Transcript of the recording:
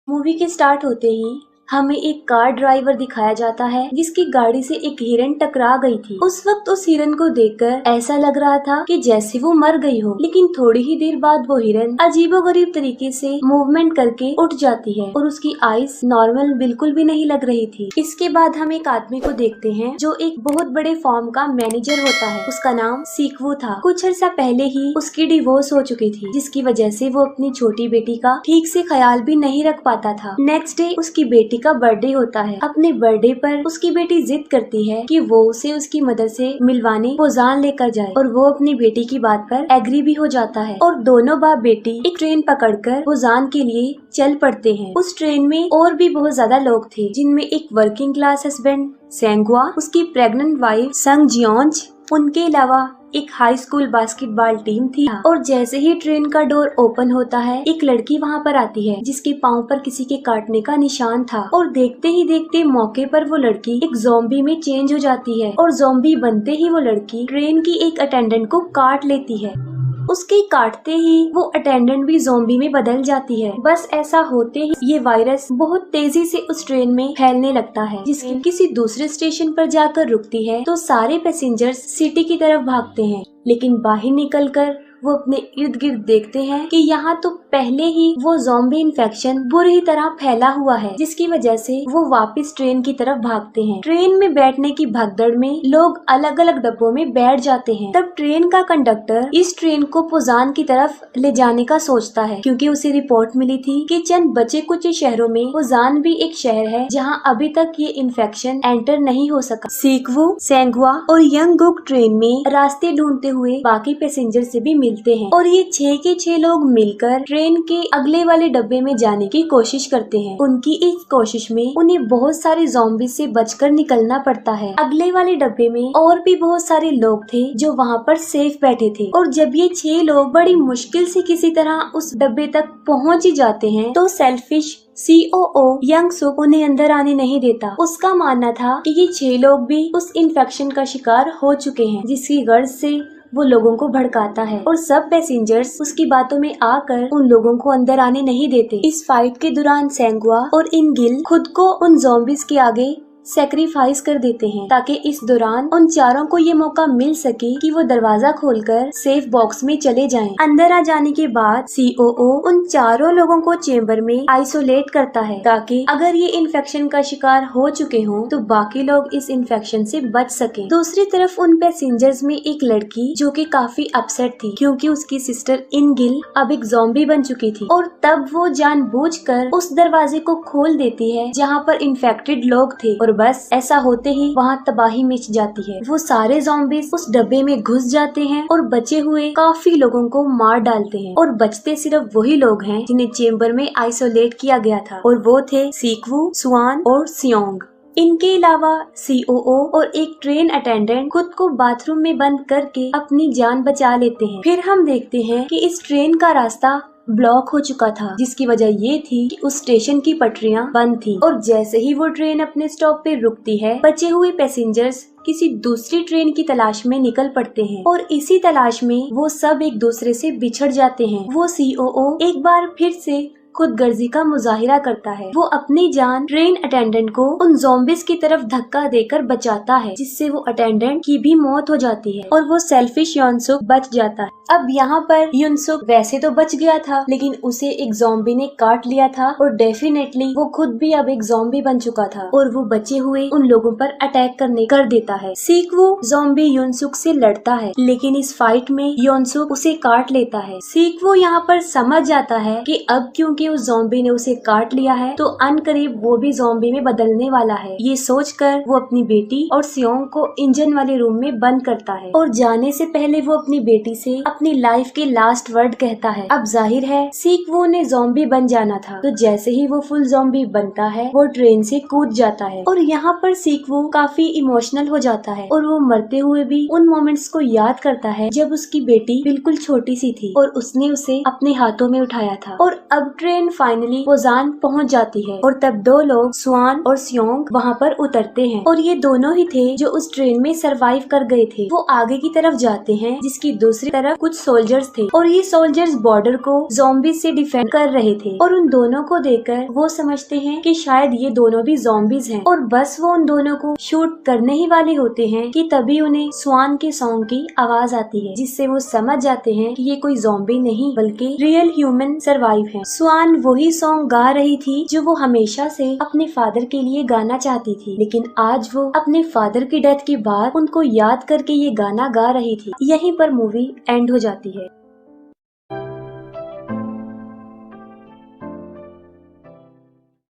Movie के start होते ही हमें एक कार ड्राइवर दिखाया जाता है जिसकी गाड़ी से एक हिरन टकरा गई थी। उस वक्त उस हिरन को देखकर ऐसा लग रहा था कि जैसे वो मर गई हो, लेकिन थोड़ी ही देर बाद वो हिरन अजीबोगरीब तरीके से मूवमेंट करके उठ जाती है और उसकी आईज नॉर्मल बिल्कुल भी नहीं लग रही थी। इसके बाद हम एक आदमी को देखते हैं जो एक बहुत बड़े फॉर्म का मैनेजर होता है। उसका नाम सीक्वू था। कुछ अर्सा पहले ही उसकी डिवोर्स हो चुकी थी, जिसकी वजह से वो अपनी छोटी बेटी का ठीक से ख्याल भी नहीं रख पाता था। नेक्स्ट डे उसकी बेटी का बर्थडे होता है। अपने बर्थडे पर उसकी बेटी जिद करती है कि वो उसे उसकी मदर से मिलवाने पोजान लेकर जाए और वो अपनी बेटी की बात पर एग्री भी हो जाता है और दोनों बाप बेटी एक ट्रेन पकड़कर पोजान के लिए चल पड़ते हैं। उस ट्रेन में और भी बहुत ज्यादा लोग थे, जिनमें एक वर्किंग क्लास हस्बैंड सेंगवा, उसकी प्रेग्नेंट वाइफ संग जियोंज, उनके अलावा एक हाई स्कूल बास्केटबॉल टीम थी। और जैसे ही ट्रेन का डोर ओपन होता है, एक लड़की वहाँ पर आती है जिसके पाँव पर किसी के काटने का निशान था और देखते ही देखते मौके पर वो लड़की एक ज़ॉम्बी में चेंज हो जाती है और ज़ॉम्बी बनते ही वो लड़की ट्रेन की एक अटेंडेंट को काट लेती है। उसके काटते ही वो अटेंडेंट भी ज़ॉम्बी में बदल जाती है। बस ऐसा होते ही ये वायरस बहुत तेजी से उस ट्रेन में फैलने लगता है, जिसकी किसी दूसरे स्टेशन पर जाकर रुकती है तो सारे पैसेंजर्स सिटी की तरफ भागते हैं। लेकिन बाहर निकलकर वो अपने इर्द गिर्द देखते हैं कि यहाँ तो पहले ही वो ज़ॉम्बी इन्फेक्शन बुरी तरह फैला हुआ है, जिसकी वजह से वो वापस ट्रेन की तरफ भागते हैं। ट्रेन में बैठने की भगदड़ में लोग अलग अलग डब्बों में बैठ जाते हैं। तब ट्रेन का कंडक्टर इस ट्रेन को पोजान की तरफ ले जाने का सोचता है, क्योंकि उसे रिपोर्ट मिली थी कि चंद बचे कुछ शहरों में पोजान भी एक शहर है जहाँ अभी तक ये इन्फेक्शन एंटर नहीं हो सका। सीक्वू, सेंगवा और यंगगुक ट्रेन में रास्ते ढूंढते हुए बाकी पैसेंजर से भी मिलते हैं और ये 6 के 6 लोग मिलकर ट्रेन के अगले वाले डब्बे में जाने की कोशिश करते हैं। उनकी इस कोशिश में उन्हें बहुत सारे ज़ॉम्बी से बचकर निकलना पड़ता है। अगले वाले डब्बे में और भी बहुत सारे लोग थे जो वहाँ पर सेफ बैठे थे और जब ये 6 लोग बड़ी मुश्किल से किसी तरह उस डब्बे तक पहुँच ही जाते हैं तो सेल्फिश COO यंग सुक उन्हें अंदर आने नहीं देता। उसका मानना था कि ये 6 लोग भी उस इन्फेक्शन का शिकार हो चुके हैं, जिसकी गर्ज से वो लोगों को भड़काता है और सब पैसेंजर्स उसकी बातों में आकर उन लोगों को अंदर आने नहीं देते। इस फाइट के दौरान सेंगवा और इनगिल खुद को उन ज़ॉम्बीज के आगे सेक्रीफाइस कर देते हैं ताकि इस दौरान उन चारों को ये मौका मिल सके कि वो दरवाजा खोलकर सेफ बॉक्स में चले जाएं। अंदर आ जाने के बाद COO उन चारों लोगों को चेम्बर में आइसोलेट करता है ताकि अगर ये इन्फेक्शन का शिकार हो चुके हों तो बाकी लोग इस इन्फेक्शन से बच सकें। दूसरी तरफ उन पैसेंजर्स में एक लड़की जो कि काफी अपसेट थी क्योंकि उसकी सिस्टर इनगिल अब एक ज़ॉम्बी बन चुकी थी और तब वो जानबूझकर उस दरवाजे को खोल देती है जहाँ पर इन्फेक्टेड लोग थे और बस ऐसा होते ही वहाँ तबाही मच जाती है। वो सारे ज़ॉम्बीज उस डब्बे में घुस जाते हैं और बचे हुए काफी लोगों को मार डालते हैं और बचते सिर्फ वही लोग हैं जिन्हें चेम्बर में आइसोलेट किया गया था और वो थे सीक्वू, स्वान और सियोंग। इनके अलावा COO और एक ट्रेन अटेंडेंट खुद को बाथरूम में बंद करके अपनी जान बचा लेते हैं। फिर हम देखते हैं कि इस ट्रेन का रास्ता ब्लॉक हो चुका था, जिसकी वजह ये थी कि उस स्टेशन की पटरियां बंद थी और जैसे ही वो ट्रेन अपने स्टॉप पे रुकती है बचे हुए पैसेंजर्स किसी दूसरी ट्रेन की तलाश में निकल पड़ते हैं और इसी तलाश में वो सब एक दूसरे से बिछड़ जाते हैं। वो COO एक बार फिर से खुद गर्जी का मुजाहिरा करता है। वो अपनी जान ट्रेन अटेंडेंट को उन ज़ॉम्बीज की तरफ धक्का देकर बचाता है, जिससे वो अटेंडेंट की भी मौत हो जाती है और वो सेल्फिश युनसुक बच जाता है। अब यहाँ पर युनसुक वैसे तो बच गया था, लेकिन उसे एक ज़ॉम्बी ने काट लिया था और डेफिनेटली वो खुद भी अब एक ज़ॉम्बी बन चुका था और वो बचे हुए उन लोगों पर अटैक कर देता है। सीक्वू ज़ॉम्बी युनसुक से लड़ता है, लेकिन इस फाइट में युनसुक उसे काट लेता है। सीक्वू यहाँ पर समझ जाता है कि अब क्योंकि उस ज़ॉम्बी ने उसे काट लिया है तो अनकरीब वो भी ज़ॉम्बी में बदलने वाला है। ये सोचकर वो अपनी बेटी और सियोंग को इंजन वाले रूम में बंद करता है और जाने से पहले वो अपनी बेटी से अपनी लाइफ के लास्ट वर्ड कहता है। अब जाहिर है सीक्वू ने ज़ॉम्बी बन जाना था, तो जैसे ही वो फुल ज़ॉम्बी बनता है वो ट्रेन से कूद जाता है और यहाँ पर सीक्वू काफी इमोशनल हो जाता है और वो मरते हुए भी उन मोमेंट्स को याद करता है जब उसकी बेटी बिल्कुल छोटी सी थी और उसने उसे अपने हाथों में उठाया था और अब ट्रेन ट्रेन फाइनली पोजान पहुंच जाती है और तब दो लोग स्वान और स्योंग वहां पर उतरते हैं और ये दोनों ही थे जो उस ट्रेन में सरवाइव कर गए थे। वो आगे की तरफ जाते हैं जिसकी दूसरी तरफ कुछ सोल्जर्स थे और ये सोल्जर्स बॉर्डर को ज़ॉम्बीज से डिफेंड कर रहे थे और उन दोनों को देखकर वो समझते हैं कि शायद ये दोनों भी ज़ॉम्बीज हैं और बस वो उन दोनों को शूट करने ही वाले होते हैं कि तभी उन्हें स्वान के सॉन्ग की आवाज आती है, जिससे वो समझ जाते हैं कि ये कोई ज़ॉम्बी नहीं बल्कि रियल ह्यूमन सरवाइव है। स्वान वही सॉन्ग गा रही थी जो वो हमेशा से अपने फादर के लिए गाना चाहती थी, लेकिन आज वो अपने फादर की डेथ के बाद उनको याद करके ये गाना गा रही थी। यहीं पर मूवी एंड हो जाती है।